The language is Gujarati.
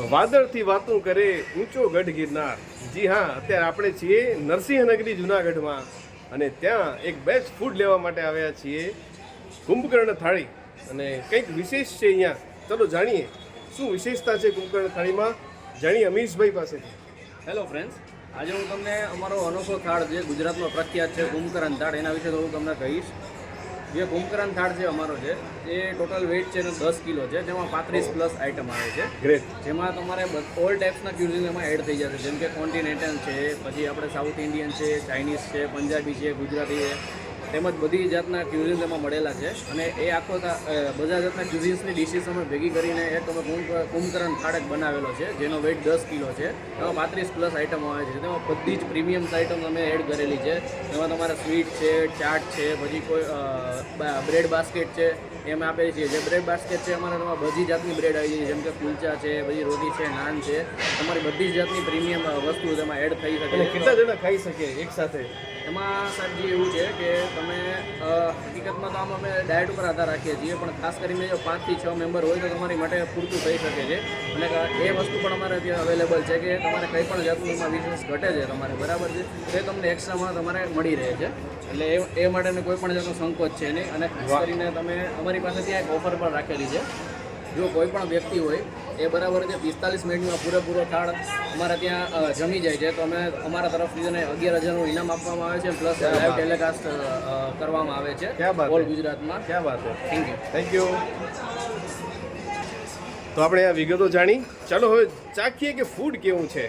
વાદળથી વાતું કરે ઊંચો ગઢ ગિરનાર. જી હા, અત્યારે આપણે છીએ નરસિંહનગરી જુનાગઢમાં અને ત્યાં એક બેસ્ટ ફૂડ લેવા માટે આવ્યા છીએ, કુંભકર્ણ થાળી. અને કંઈક વિશેષ છે અહીંયા. ચલો જાણીએ શું વિશેષતા છે કુંભકર્ણ થાળીમાં, જાણીએ અમીશભાઈ પાસેથી. હેલો ફ્રેન્ડ્સ, આજે હું તમને અમારો અનોખો થાળ જે ગુજરાતમાં પ્રખ્યાત છે કુંભકર્ણ થાળ, એના વિશે થોડું તમને કહીશ. જે કુંભકર્ણ થાળ છે અમારો છે એ ટોટલ વેઇટ છે 10 કિલો છે, જેમાં 35+ આઇટમ આવે છે. ગ્રેટ. જેમાં તમારે ઓલ ટાઈપ્સના ક્યુઝિન એમાં એડ થઈ જશે, જેમ કે કોન્ટિનેન્ટલ છે, પછી આપણે સાઉથ ઇન્ડિયન છે, ચાઇનીઝ છે, પંજાબી છે, ગુજરાતી છે, તેમજ બધી જાતના ક્યુઝિન્સ એમાં મળેલા છે. અને એ આખો બધા જાતના ક્યુઝિન્સની ડિશિસ અમે ભેગી કરીને એક અમે કુંભકર્ણ થાળ એક બનાવેલો છે, જેનો વેઇટ 10 કિલો છે. એમાં 35+ આઇટમ આવે છે. તેમાં બધી જ પ્રીમિયમ્સ આઇટમ અમે એડ કરેલી છે. એમાં તમારે સ્વીટ છે, ચાટ છે, પછી કોઈ બ્રેડ બાસ્કેટ છે એમ આપેલી છે. જે બ્રેડ બાસ્કેટ છે અમારે તેમાં બધી જાતની બ્રેડ આવી જાય, જેમ કે કુલચા છે, પછી રોટી છે, નાન છે, તમારી બધી જ જાતની પ્રીમિયમ વસ્તુ તેમાં એડ થઈ શકે. કેટલા જણા ખાઈ શકે એક સાથે? એમાં સાહેબજી એવું છે કે તમે હકીકતમાં તો આમ અમે ડાયટ ઉપર આધાર રાખીએ છીએ, પણ ખાસ કરીને જો 5 થી 6 મેમ્બર હોય તો તમારી માટે પૂરતું થઈ શકે છે. અને એ વસ્તુ પણ અમારે ત્યાં અવેલેબલ છે કે તમારે કંઈ પણ જાતનું એમાં વિશેષ ઘટે છે તમારે, બરાબર છે, તે તમને એક્સ્ટ્રામાં તમારે મળી રહે છે. એટલે એ માટેનો કોઈ પણ જાતનો સંકોચ છે નહીં. અને ખાસ કરીને તમે અમારી પાસે ત્યાં એક ઓફર પણ રાખેલી છે. જો કોઈ પણ વ્યક્તિ હોય એ બરાબર છે 45 મિનિટમાં પૂરેપૂરો થાળ અમારા ત્યાં જમી જાય છે, તો અમે અમારા તરફથી તેને 11,000નું ઇનામ આપવામાં આવે છે, પ્લસ લાઈવ ટેલિકાસ્ટ કરવામાં આવે છે ઓલ ગુજરાતમાં. ક્યાં વાત છે. Thank you. તો આપણે આ વિગતો જાણી. ચાલો હવે ચાખીએ કે ફૂડ કેવું છે.